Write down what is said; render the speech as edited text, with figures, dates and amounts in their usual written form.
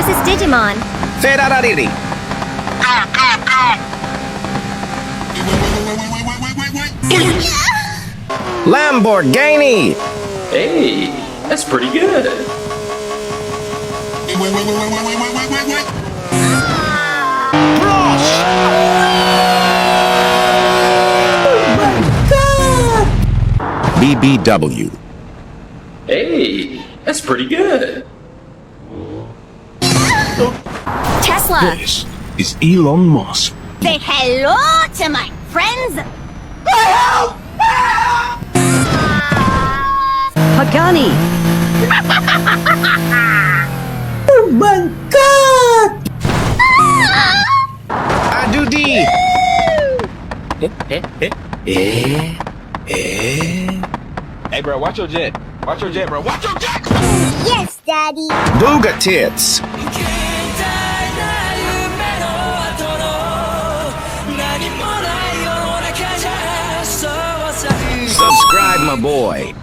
This is Digimon. Ferrariri. Lamborghini. Hey, that's pretty good. BBW. Hey, that's pretty good. Tesla. This is Elon Musk. Say hello to my friends. Pagani. Adudi. Hey, bro, watch your jet. Watch your jet, bro. Watch your jet! Yes, Daddy. Booga tits. Subscribe, my boy.